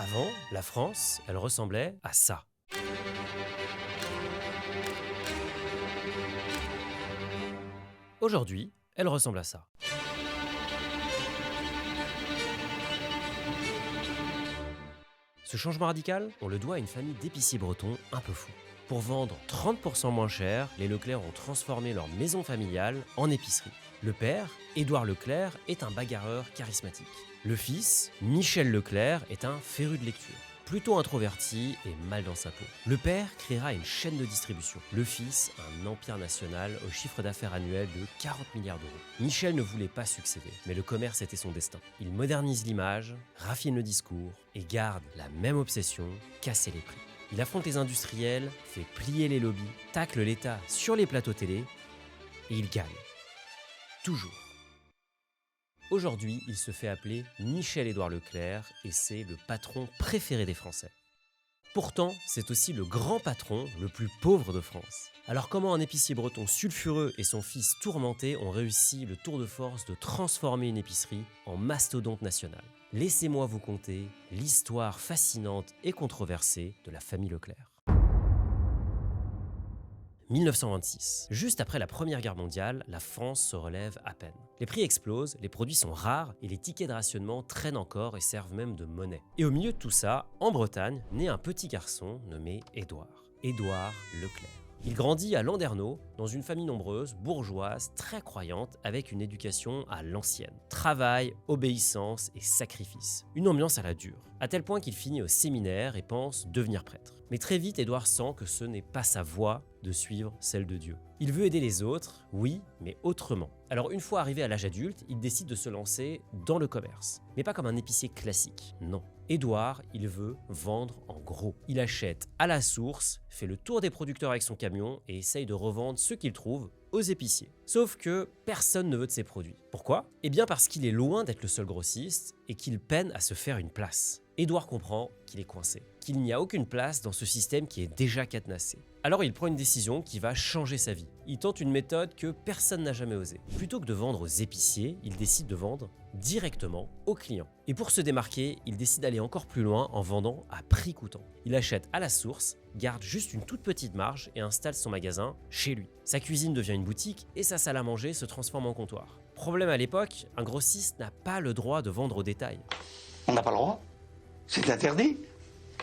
Avant, la France, elle ressemblait à ça. Aujourd'hui, elle ressemble à ça. Ce changement radical, on le doit à une famille d'épiciers bretons un peu fous. Pour vendre 30% moins cher, les Leclerc ont transformé leur maison familiale en épicerie. Le père, Édouard Leclerc, est un bagarreur charismatique. Le fils, Michel Leclerc, est un féru de lecture, plutôt introverti et mal dans sa peau. Le père créera une chaîne de distribution. Le fils, un empire national au chiffre d'affaires annuel de 40 milliards d'euros. Michel ne voulait pas succéder, mais le commerce était son destin. Il modernise l'image, raffine le discours et garde la même obsession, casser les prix. Il affronte les industriels, fait plier les lobbies, tacle l'État sur les plateaux télé et il gagne. Toujours. Aujourd'hui, il se fait appeler Michel-Édouard Leclerc et c'est le patron préféré des Français. Pourtant, c'est aussi le grand patron le plus pauvre de France. Alors comment un épicier breton sulfureux et son fils tourmenté ont réussi le tour de force de transformer une épicerie en mastodonte national? Laissez-moi vous conter l'histoire fascinante et controversée de la famille Leclerc. 1926. Juste après la Première Guerre mondiale, la France se relève à peine. Les prix explosent, les produits sont rares et les tickets de rationnement traînent encore et servent même de monnaie. Et au milieu de tout ça, en Bretagne, naît un petit garçon nommé Édouard. Édouard Leclerc. Il grandit à Landerneau, dans une famille nombreuse, bourgeoise, très croyante, avec une éducation à l'ancienne. Travail, obéissance et sacrifice. Une ambiance à la dure, à tel point qu'il finit au séminaire et pense devenir prêtre. Mais très vite, Édouard sent que ce n'est pas sa voie de suivre celle de Dieu. Il veut aider les autres, oui, mais autrement. Alors une fois arrivé à l'âge adulte, il décide de se lancer dans le commerce. Mais pas comme un épicier classique, non. Édouard, il veut vendre en gros. Il achète à la source, fait le tour des producteurs avec son camion et essaye de revendre ce qu'il trouve aux épiciers. Sauf que personne ne veut de ses produits. Pourquoi? Eh bien parce qu'il est loin d'être le seul grossiste et qu'il peine à se faire une place. Édouard comprend qu'il est coincé, qu'il n'y a aucune place dans ce système qui est déjà cadenassé. Alors il prend une décision qui va changer sa vie. Il tente une méthode que personne n'a jamais osée. Plutôt que de vendre aux épiciers, il décide de vendre directement aux clients. Et pour se démarquer, il décide d'aller encore plus loin en vendant à prix coûtant. Il achète à la source, garde juste une toute petite marge et installe son magasin chez lui. Sa cuisine devient une boutique et sa salle à manger se transforme en comptoir. Problème à l'époque, un grossiste n'a pas le droit de vendre au détail. On n'a pas le droit. C'est interdit.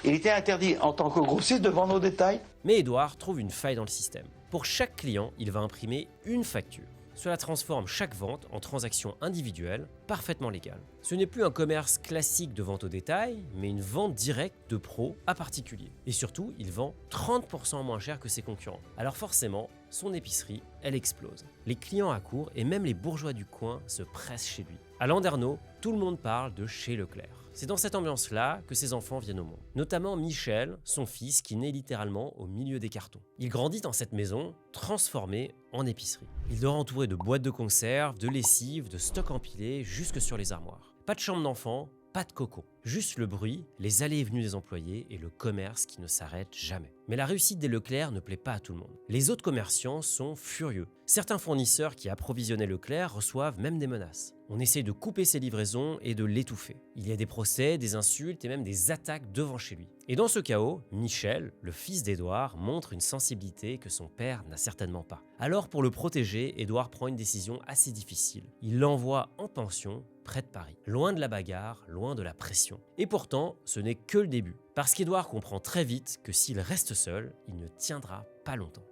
Il était interdit en tant que grossiste de vendre au détail. Mais Édouard trouve une faille dans le système. Pour chaque client, il va imprimer une facture. Cela transforme chaque vente en transaction individuelle, parfaitement légale. Ce n'est plus un commerce classique de vente au détail, mais une vente directe de pro à particulier. Et surtout, il vend 30% moins cher que ses concurrents. Alors forcément, son épicerie, elle explose. Les clients accourent et même les bourgeois du coin se pressent chez lui. À Landerneau, tout le monde parle de chez Leclerc. C'est dans cette ambiance-là que ses enfants viennent au monde. Notamment Michel, son fils, qui naît littéralement au milieu des cartons. Il grandit dans cette maison, transformée en épicerie. Il dort entouré de boîtes de conserve, de lessive, de stocks empilés jusque sur les armoires. Pas de chambre d'enfant, pas de cocon. Juste le bruit, les allées et venues des employés et le commerce qui ne s'arrête jamais. Mais la réussite des Leclerc ne plaît pas à tout le monde. Les autres commerçants sont furieux. Certains fournisseurs qui approvisionnaient Leclerc reçoivent même des menaces. On essaye de couper ses livraisons et de l'étouffer. Il y a des procès, des insultes et même des attaques devant chez lui. Et dans ce chaos, Michel, le fils d'Édouard, montre une sensibilité que son père n'a certainement pas. Alors pour le protéger, Édouard prend une décision assez difficile. Il l'envoie en pension près de Paris. Loin de la bagarre, loin de la pression. Et pourtant, ce n'est que le début. Parce qu'Édouard comprend très vite que s'il reste seul, il ne tiendra pas longtemps.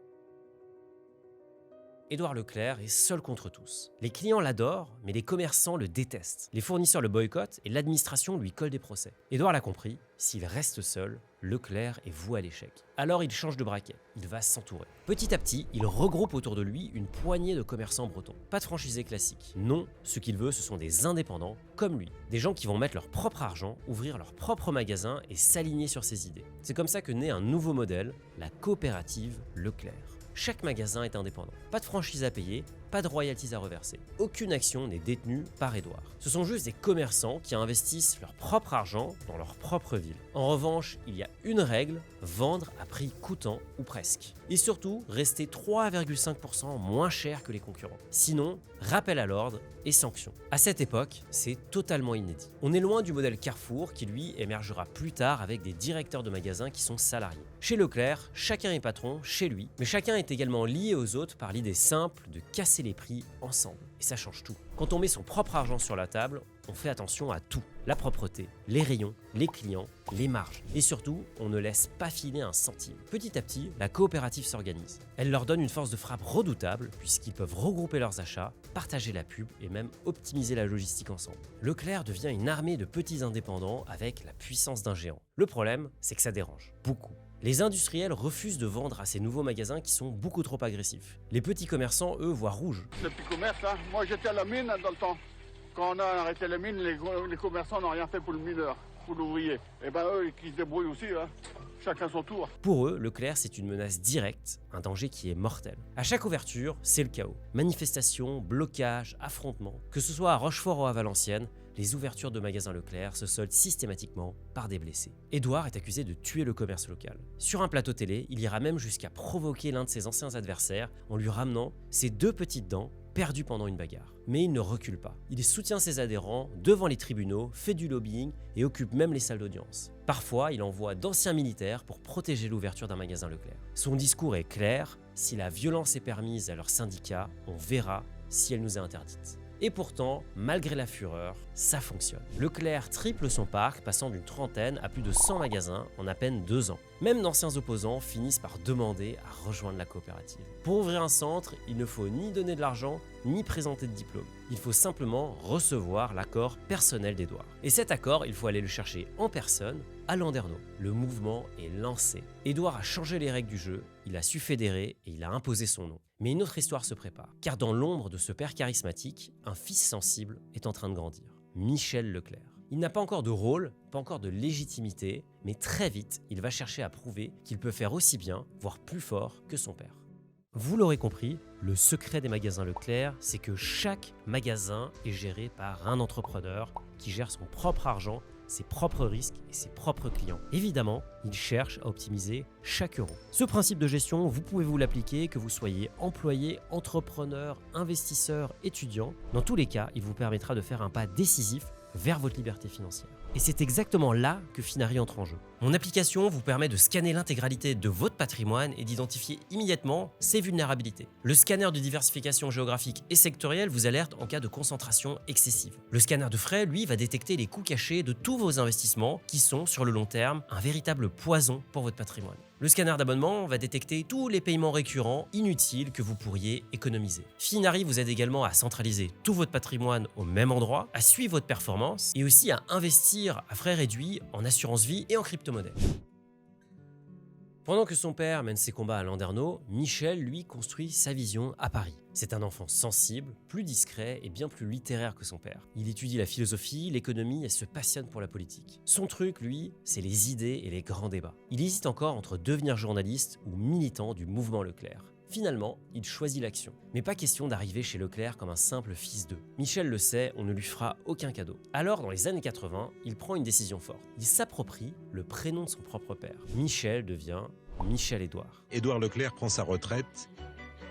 Édouard Leclerc est seul contre tous. Les clients l'adorent, mais les commerçants le détestent. Les fournisseurs le boycottent et l'administration lui colle des procès. Édouard l'a compris, s'il reste seul, Leclerc est voué à l'échec. Alors il change de braquet, il va s'entourer. Petit à petit, il regroupe autour de lui une poignée de commerçants bretons. Pas de franchisés classiques. Non, ce qu'il veut, ce sont des indépendants comme lui. Des gens qui vont mettre leur propre argent, ouvrir leur propre magasin et s'aligner sur ses idées. C'est comme ça que naît un nouveau modèle, la coopérative Leclerc. Chaque magasin est indépendant. Pas de franchise à payer, pas de royalties à reverser. Aucune action n'est détenue par Édouard. Ce sont juste des commerçants qui investissent leur propre argent dans leur propre ville. En revanche, il y a une règle, vendre à prix coûtant ou presque. Et surtout, rester 3,5% moins cher que les concurrents. Sinon, rappel à l'ordre et sanctions. À cette époque, c'est totalement inédit. On est loin du modèle Carrefour qui lui émergera plus tard avec des directeurs de magasins qui sont salariés. Chez Leclerc, chacun est patron chez lui, mais chacun est également lié aux autres par l'idée simple de casser les prix ensemble. Et ça change tout. Quand on met son propre argent sur la table, on fait attention à tout. La propreté, les rayons, les clients, les marges. Et surtout, on ne laisse pas filer un centime. Petit à petit, la coopérative s'organise. Elle leur donne une force de frappe redoutable puisqu'ils peuvent regrouper leurs achats, partager la pub et même optimiser la logistique ensemble. Leclerc devient une armée de petits indépendants avec la puissance d'un géant. Le problème, c'est que ça dérange beaucoup. Les industriels refusent de vendre à ces nouveaux magasins qui sont beaucoup trop agressifs. Les petits commerçants, eux, voient rouge. Le petit commerce, hein. Moi j'étais à la mine dans le temps. Quand on a arrêté la mine, les commerçants n'ont rien fait pour le mineur, pour l'ouvrier. Et ben eux, qui se débrouillent aussi, hein. Chacun son tour. Pour eux, Leclerc, c'est une menace directe, un danger qui est mortel. À chaque ouverture, c'est le chaos. Manifestations, blocages, affrontements. Que ce soit à Rochefort ou à Valenciennes, les ouvertures de magasins Leclerc se soldent systématiquement par des blessés. Édouard est accusé de tuer le commerce local. Sur un plateau télé, il ira même jusqu'à provoquer l'un de ses anciens adversaires en lui ramenant ses 2 petites dents perdues pendant une bagarre. Mais il ne recule pas. Il soutient ses adhérents devant les tribunaux, fait du lobbying et occupe même les salles d'audience. Parfois, il envoie d'anciens militaires pour protéger l'ouverture d'un magasin Leclerc. Son discours est clair, si la violence est permise à leurs syndicats, on verra si elle nous est interdite. Et pourtant, malgré la fureur, ça fonctionne. Leclerc triple son parc, passant d'une trentaine à plus de 100 magasins en à peine 2 ans. Même d'anciens opposants finissent par demander à rejoindre la coopérative. Pour ouvrir un centre, il ne faut ni donner de l'argent, ni présenter de diplôme. Il faut simplement recevoir l'accord personnel d'Édouard. Et cet accord, il faut aller le chercher en personne à Landerneau. Le mouvement est lancé. Édouard a changé les règles du jeu, il a su fédérer et il a imposé son nom. Mais une autre histoire se prépare, car dans l'ombre de ce père charismatique, un fils sensible est en train de grandir, Michel Leclerc. Il n'a pas encore de rôle, pas encore de légitimité, mais très vite, il va chercher à prouver qu'il peut faire aussi bien, voire plus fort que son père. Vous l'aurez compris, le secret des magasins Leclerc, c'est que chaque magasin est géré par un entrepreneur qui gère son propre argent, ses propres risques et ses propres clients. Évidemment, il cherche à optimiser chaque euro. Ce principe de gestion, vous pouvez vous l'appliquer que vous soyez employé, entrepreneur, investisseur, étudiant. Dans tous les cas, il vous permettra de faire un pas décisif vers votre liberté financière. Et c'est exactement là que Finari entre en jeu. Mon application vous permet de scanner l'intégralité de votre patrimoine et d'identifier immédiatement ses vulnérabilités. Le scanner de diversification géographique et sectorielle vous alerte en cas de concentration excessive. Le scanner de frais, lui, va détecter les coûts cachés de tous vos investissements qui sont, sur le long terme, un véritable poison pour votre patrimoine. Le scanner d'abonnement va détecter tous les paiements récurrents inutiles que vous pourriez économiser. Finari vous aide également à centraliser tout votre patrimoine au même endroit, à suivre votre performance et aussi à investir à frais réduits en assurance vie et en crypto-monnaie. Pendant que son père mène ses combats à Landerneau, Michel, lui, construit sa vision à Paris. C'est un enfant sensible, plus discret et bien plus littéraire que son père. Il étudie la philosophie, l'économie et se passionne pour la politique. Son truc, lui, c'est les idées et les grands débats. Il hésite encore entre devenir journaliste ou militant du mouvement Leclerc. Finalement, il choisit l'action. Mais pas question d'arriver chez Leclerc comme un simple fils d'eux. Michel le sait, on ne lui fera aucun cadeau. Alors, dans les années 80, il prend une décision forte. Il s'approprie le prénom de son propre père. Michel devient Michel Édouard. Édouard Leclerc prend sa retraite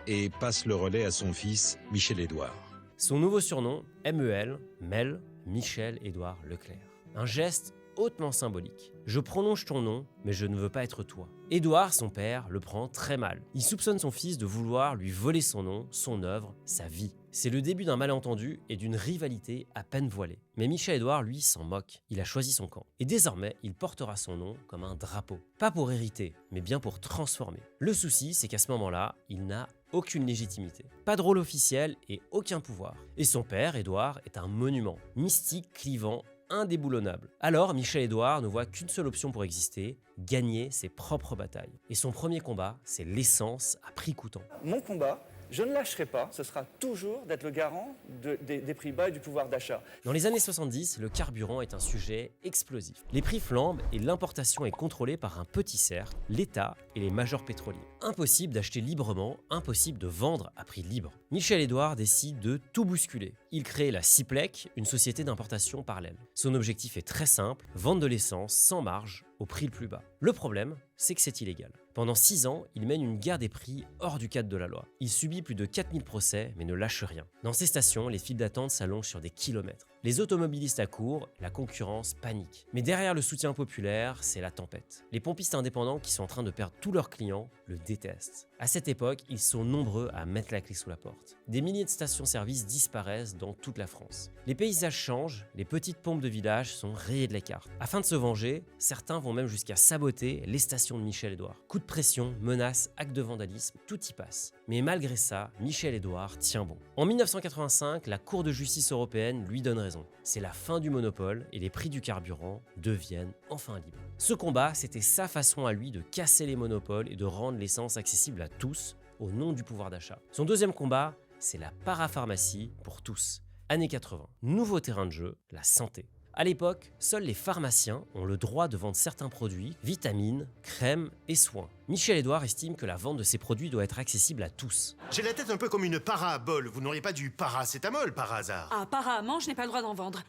et passe le relais à son fils, Michel Édouard. Son nouveau surnom, MEL, Mel, Michel Édouard Leclerc. Un geste hautement symbolique. Je prolonge ton nom, mais je ne veux pas être toi. Édouard, son père, le prend très mal. Il soupçonne son fils de vouloir lui voler son nom, son œuvre, sa vie. C'est le début d'un malentendu et d'une rivalité à peine voilée. Mais Michel Édouard, lui, s'en moque. Il a choisi son camp. Et désormais, il portera son nom comme un drapeau. Pas pour hériter, mais bien pour transformer. Le souci, c'est qu'à ce moment-là, il n'a aucune légitimité. Pas de rôle officiel et aucun pouvoir. Et son père, Édouard, est un monument, mystique, clivant, indéboulonnable. Alors Michel Édouard ne voit qu'une seule option pour exister, gagner ses propres batailles. Et son premier combat, c'est l'essence à prix coûtant. Mon combat, Je ne lâcherai pas, ce sera toujours d'être le garant des prix bas et du pouvoir d'achat. Dans les années 70, le carburant est un sujet explosif. Les prix flambent et l'importation est contrôlée par un petit cercle, l'État et les majors pétroliers. Impossible d'acheter librement, impossible de vendre à prix libre. Michel Édouard décide de tout bousculer. Il crée la Siplec, une société d'importation parallèle. Son objectif est très simple, vendre de l'essence sans marge au prix le plus bas. Le problème, c'est que c'est illégal. Pendant 6 ans, il mène une guerre des prix hors du cadre de la loi. Il subit plus de 4000 procès, mais ne lâche rien. Dans ces stations, les files d'attente s'allongent sur des kilomètres. Les automobilistes accourent, la concurrence panique. Mais derrière le soutien populaire, c'est la tempête. Les pompistes indépendants qui sont en train de perdre tous leurs clients le détestent. À cette époque, ils sont nombreux à mettre la clé sous la porte. Des milliers de stations-service disparaissent dans toute la France. Les paysages changent, les petites pompes de village sont rayées de la carte. Afin de se venger, certains vont même jusqu'à saboter les stations de Michel Édouard. Coups de pression, menaces, actes de vandalisme, tout y passe. Mais malgré ça, Michel Édouard tient bon. En 1985, la Cour de justice européenne lui donne raison. C'est la fin du monopole et les prix du carburant deviennent enfin libres. Ce combat, c'était sa façon à lui de casser les monopoles et de rendre l'essence accessible à tous au nom du pouvoir d'achat. Son deuxième combat, c'est la parapharmacie pour tous. Années 80, nouveau terrain de jeu, la santé. À l'époque, seuls les pharmaciens ont le droit de vendre certains produits, vitamines, crèmes et soins. Michel Édouard estime que la vente de ces produits doit être accessible à tous. J'ai la tête un peu comme une parabole. Vous n'auriez pas du paracétamol par hasard? Ah, apparemment, je n'ai pas le droit d'en vendre.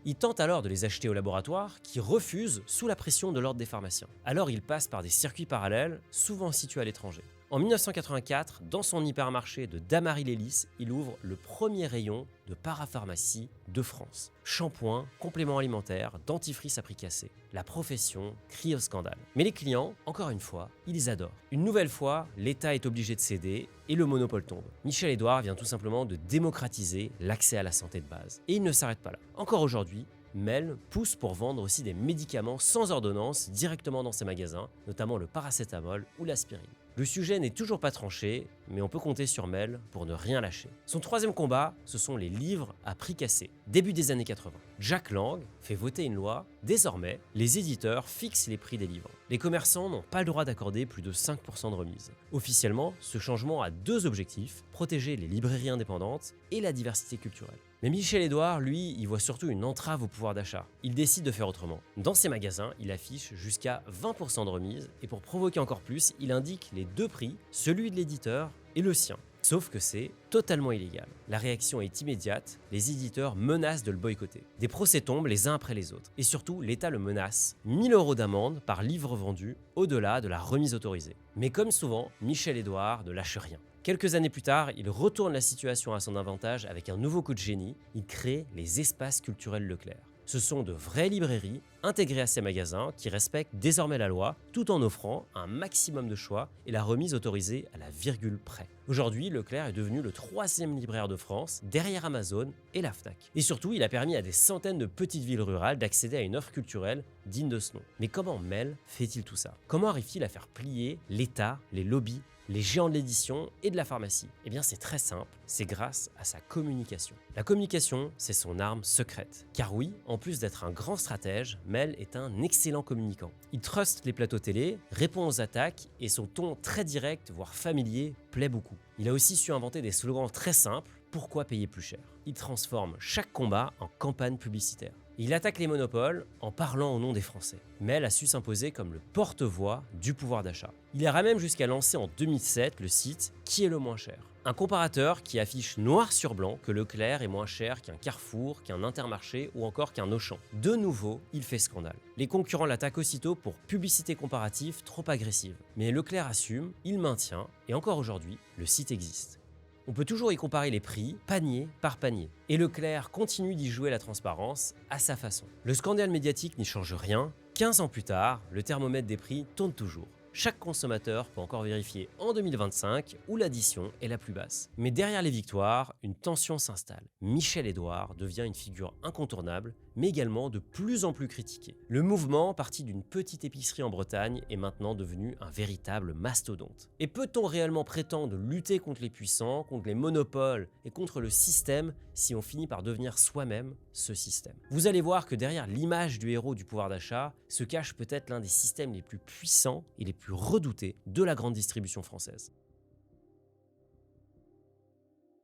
Il tente alors de les acheter au laboratoire, qui refuse sous la pression de l'ordre des pharmaciens. Alors il passe par des circuits parallèles, souvent situés à l'étranger. En 1984, dans son hypermarché de Damary-Lélis, il ouvre le premier rayon de parapharmacie de France. Shampoing, compléments alimentaires, dentifrice à prix cassé. La profession crie au scandale. Mais les clients, encore une fois, ils adorent. Une nouvelle fois, l'État est obligé de céder et le monopole tombe. Michel Édouard vient tout simplement de démocratiser l'accès à la santé de base. Et il ne s'arrête pas là. Encore aujourd'hui, Mel pousse pour vendre aussi des médicaments sans ordonnance directement dans ses magasins, notamment le paracétamol ou l'aspirine. Le sujet n'est toujours pas tranché, mais on peut compter sur Mel pour ne rien lâcher. Son troisième combat, ce sont les livres à prix cassé. Début des années 80, Jack Lang fait voter une loi. Désormais, les éditeurs fixent les prix des livres. Les commerçants n'ont pas le droit d'accorder plus de 5% de remise. Officiellement, ce changement a deux objectifs, protéger les librairies indépendantes et la diversité culturelle. Mais Michel Édouard, lui, y voit surtout une entrave au pouvoir d'achat. Il décide de faire autrement. Dans ses magasins, il affiche jusqu'à 20% de remise et pour provoquer encore plus, il indique les deux prix, celui de l'éditeur et le sien. Sauf que c'est totalement illégal. La réaction est immédiate, les éditeurs menacent de le boycotter. Des procès tombent les uns après les autres. Et surtout, l'État le menace, 1000 € d'amende par livre vendu, au-delà de la remise autorisée. Mais comme souvent, Michel Édouard ne lâche rien. Quelques années plus tard, il retourne la situation à son avantage avec un nouveau coup de génie. Il crée les espaces culturels Leclerc. Ce sont de vraies librairies intégrées à ces magasins qui respectent désormais la loi tout en offrant un maximum de choix et la remise autorisée à la virgule près. Aujourd'hui, Leclerc est devenu le 3e libraire de France, derrière Amazon et la Fnac. Et surtout, il a permis à des centaines de petites villes rurales d'accéder à une offre culturelle digne de ce nom. Mais comment Mel fait-il tout ça? Comment arrive-t-il à faire plier l'État, les lobbies, les géants de l'édition et de la pharmacie? Eh bien c'est très simple, c'est grâce à sa communication. La communication, c'est son arme secrète. Car oui, en plus d'être un grand stratège, Mel est un excellent communicant. Il truste les plateaux télé, répond aux attaques et son ton très direct, voire familier, plaît beaucoup. Il a aussi su inventer des slogans très simples, pourquoi payer plus cher? Il transforme chaque combat en campagne publicitaire. Il attaque les monopoles en parlant au nom des Français. Mel a su s'imposer comme le porte-voix du pouvoir d'achat. Il ira même jusqu'à lancer en 2007 le site Qui est le moins cher? Un comparateur qui affiche noir sur blanc que Leclerc est moins cher qu'un Carrefour, qu'un Intermarché ou encore qu'un Auchan. De nouveau, il fait scandale. Les concurrents l'attaquent aussitôt pour publicité comparative trop agressive. Mais Leclerc assume, il maintient et encore aujourd'hui, le site existe. On peut toujours y comparer les prix, panier par panier. Et Leclerc continue d'y jouer la transparence à sa façon. Le scandale médiatique n'y change rien. 15 ans plus tard, le thermomètre des prix tourne toujours. Chaque consommateur peut encore vérifier en 2025 où l'addition est la plus basse. Mais derrière les victoires, une tension s'installe. Michel Édouard devient une figure incontournable, mais également de plus en plus critiqué. Le mouvement, parti d'une petite épicerie en Bretagne, est maintenant devenu un véritable mastodonte. Et peut-on réellement prétendre lutter contre les puissants, contre les monopoles et contre le système si on finit par devenir soi-même ce système? Vous allez voir que derrière l'image du héros du pouvoir d'achat se cache peut-être l'un des systèmes les plus puissants et les plus redoutés de la grande distribution française.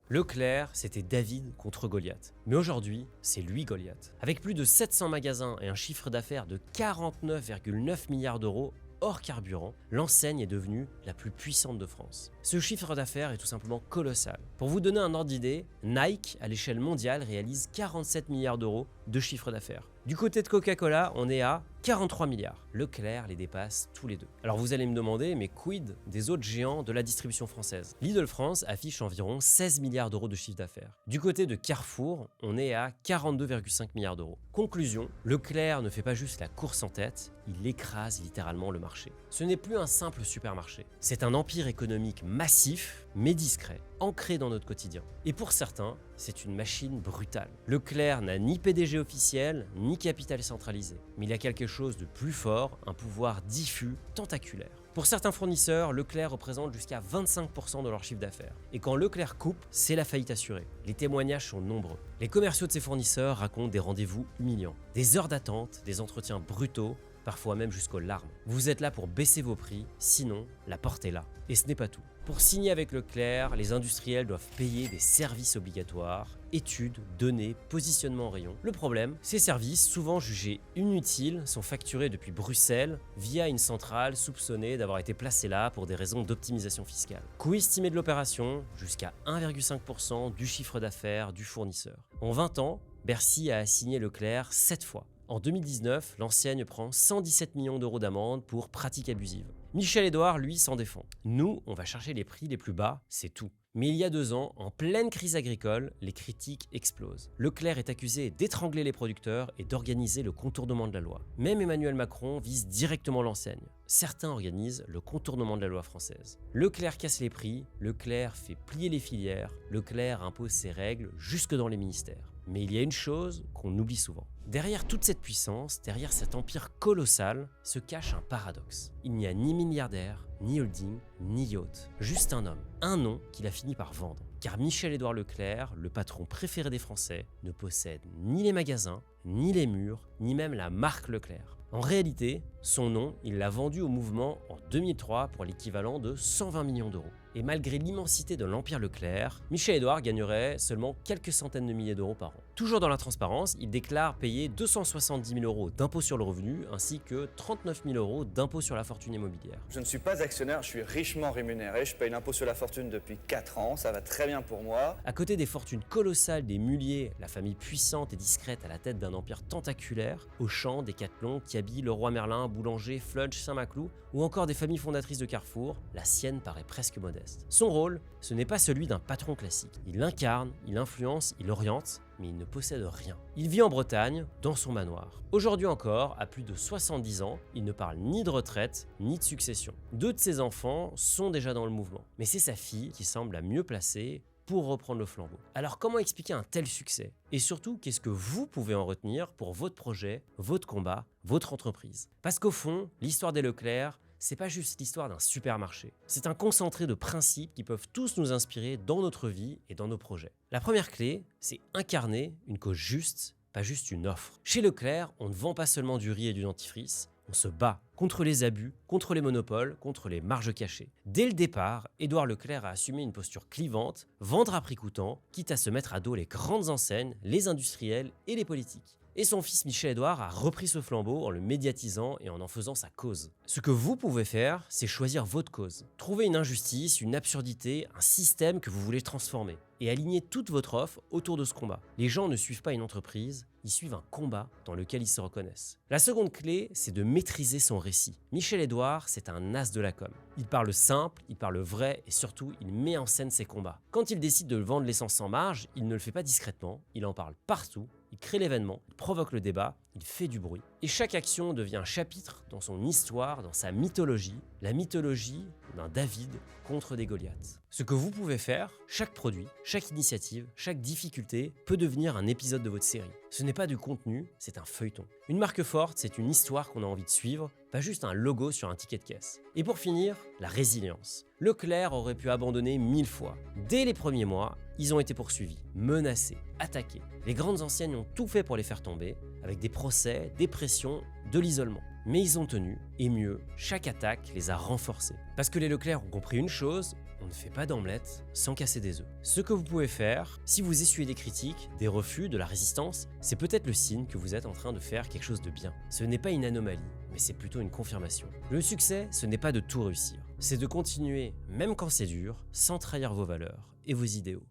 Leclerc, c'était David contre Goliath. Mais aujourd'hui, c'est lui Goliath. Avec plus de 700 magasins et un chiffre d'affaires de 49,9 milliards d'euros, hors carburant, l'enseigne est devenue la plus puissante de France. Ce chiffre d'affaires est tout simplement colossal. Pour vous donner un ordre d'idée, Nike, à l'échelle mondiale, réalise 47 milliards d'euros de chiffre d'affaires. Du côté de Coca-Cola, on est à 43 milliards. Leclerc les dépasse tous les deux. Alors vous allez me demander, mais quid des autres géants de la distribution française? Lidl France affiche environ 16 milliards d'euros de chiffre d'affaires. Du côté de Carrefour, on est à 42,5 milliards d'euros. Conclusion, Leclerc ne fait pas juste la course en tête, il écrase littéralement le marché. Ce n'est plus un simple supermarché, c'est un empire économique massif, mais discret, ancré dans notre quotidien. Et pour certains, c'est une machine brutale. Leclerc n'a ni PDG officiel, ni capital centralisé. Mais il a quelque chose de plus fort, un pouvoir diffus, tentaculaire. Pour certains fournisseurs, Leclerc représente jusqu'à 25% de leur chiffre d'affaires. Et quand Leclerc coupe, c'est la faillite assurée. Les témoignages sont nombreux. Les commerciaux de ces fournisseurs racontent des rendez-vous humiliants, des heures d'attente, des entretiens brutaux, parfois même jusqu'aux larmes. Vous êtes là pour baisser vos prix, sinon la porte est là. Et ce n'est pas tout. Pour signer avec Leclerc, les industriels doivent payer des services obligatoires, études, données, positionnement en rayon. Le problème, ces services, souvent jugés inutiles, sont facturés depuis Bruxelles via une centrale soupçonnée d'avoir été placée là pour des raisons d'optimisation fiscale. Coût estimé de l'opération, jusqu'à 1,5% du chiffre d'affaires du fournisseur. En 20 ans, Bercy a assigné Leclerc 7 fois. En 2019, l'enseigne prend 117 millions d'euros d'amende pour pratiques abusives. Michel-Édouard, lui, s'en défend. Nous, on va chercher les prix les plus bas, c'est tout. Mais il y a 2 ans, en pleine crise agricole, les critiques explosent. Leclerc est accusé d'étrangler les producteurs et d'organiser le contournement de la loi. Même Emmanuel Macron vise directement l'enseigne. Certains organisent le contournement de la loi française. Leclerc casse les prix, Leclerc fait plier les filières, Leclerc impose ses règles jusque dans les ministères. Mais il y a une chose qu'on oublie souvent. Derrière toute cette puissance, derrière cet empire colossal, se cache un paradoxe. Il n'y a ni milliardaire, ni holding, ni yacht. Juste un homme, un nom qu'il a fini par vendre. Car Michel-Édouard Leclerc, le patron préféré des Français, ne possède ni les magasins, ni les murs, ni même la marque Leclerc. En réalité, son nom, il l'a vendu au mouvement en 2003 pour l'équivalent de 120 millions d'euros. Et malgré l'immensité de l'empire Leclerc, Michel-Édouard gagnerait seulement quelques centaines de milliers d'euros par an. Toujours dans la transparence, il déclare payer 270 000 euros d'impôt sur le revenu ainsi que 39 000 euros d'impôt sur la fortune immobilière. Je ne suis pas actionnaire, je suis richement rémunéré, je paye l'impôt sur la fortune depuis 4 ans, ça va très bien pour moi. À côté des fortunes colossales des Mullier, la famille puissante et discrète à la tête d'un empire tentaculaire, Auchan, Decathlon, Kiabi, Leroy Merlin, Boulanger, Flunch, Saint-Maclou, ou encore des familles fondatrices de Carrefour, la sienne paraît presque modeste. Son rôle, ce n'est pas celui d'un patron classique. Il incarne, il influence, il oriente, mais il ne possède rien. Il vit en Bretagne, dans son manoir. Aujourd'hui encore, à plus de 70 ans, il ne parle ni de retraite, ni de succession. 2 de ses enfants sont déjà dans le mouvement. Mais c'est sa fille qui semble la mieux placée pour reprendre le flambeau. Alors comment expliquer un tel succès? Et surtout, qu'est-ce que vous pouvez en retenir pour votre projet, votre combat, votre entreprise? Parce qu'au fond, l'histoire des Leclerc, c'est pas juste l'histoire d'un supermarché. C'est un concentré de principes qui peuvent tous nous inspirer dans notre vie et dans nos projets. La première clé, c'est incarner une cause juste, pas juste une offre. Chez Leclerc, on ne vend pas seulement du riz et du dentifrice, on se bat contre les abus, contre les monopoles, contre les marges cachées. Dès le départ, Édouard Leclerc a assumé une posture clivante, vendre à prix coûtant, quitte à se mettre à dos les grandes enseignes, les industriels et les politiques. Et son fils Michel-Édouard a repris ce flambeau en le médiatisant et en faisant sa cause. Ce que vous pouvez faire, c'est choisir votre cause. Trouvez une injustice, une absurdité, un système que vous voulez transformer. Et alignez toute votre offre autour de ce combat. Les gens ne suivent pas une entreprise, ils suivent un combat dans lequel ils se reconnaissent. La seconde clé, c'est de maîtriser son récit. Michel-Édouard, c'est un as de la com. Il parle simple, il parle vrai et surtout, il met en scène ses combats. Quand il décide de vendre l'essence sans marge, il ne le fait pas discrètement, il en parle partout. Il crée l'événement, il provoque le débat, il fait du bruit. Et chaque action devient un chapitre dans son histoire, dans sa mythologie, la mythologie d'un David contre des Goliaths. Ce que vous pouvez faire, chaque produit, chaque initiative, chaque difficulté peut devenir un épisode de votre série. Ce n'est pas du contenu, c'est un feuilleton. Une marque forte, c'est une histoire qu'on a envie de suivre, pas juste un logo sur un ticket de caisse. Et pour finir, la résilience. Leclerc aurait pu abandonner 1000 fois. Dès les premiers mois, ils ont été poursuivis, menacés, attaqués. Les grandes enseignes ont tout fait pour les faire tomber, avec des procès, des pressions, de l'isolement. Mais ils ont tenu, et mieux, chaque attaque les a renforcés. Parce que les Leclerc ont compris une chose, on ne fait pas d'omelette sans casser des œufs. Ce que vous pouvez faire, si vous essuyez des critiques, des refus, de la résistance, c'est peut-être le signe que vous êtes en train de faire quelque chose de bien. Ce n'est pas une anomalie, mais c'est plutôt une confirmation. Le succès, ce n'est pas de tout réussir, c'est de continuer, même quand c'est dur, sans trahir vos valeurs et vos idéaux.